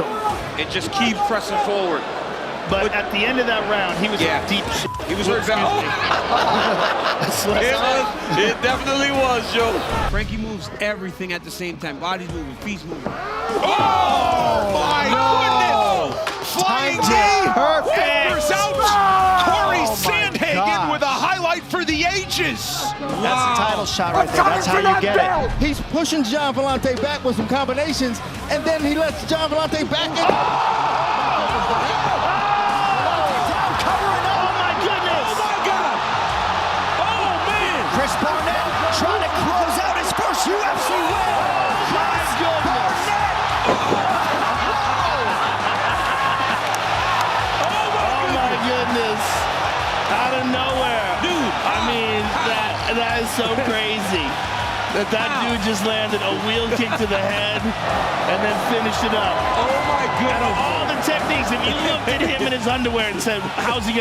him. And just keep pressing forward. But at the end of that round, he was in deep shit. He was hurt down. It definitely was, Joe. Frankie moves everything at the same time. Body's moving, feet's moving. Oh, my goodness! Flying knee! Perfect! Corey Sandhagen with a highlight for the ages. That's the title shot right there. That's how you get it. He's pushing John Vellante back with some combinations, and then he lets John Vellante back in. Trying to close out his first UFC win. My goodness. Oh my goodness. Out of nowhere. Dude. I mean, that is so crazy. That dude just landed a wheel kick to the head and then finished it up. Oh my goodness. Out of all the techniques, if you looked at him in his underwear and said, how's he going to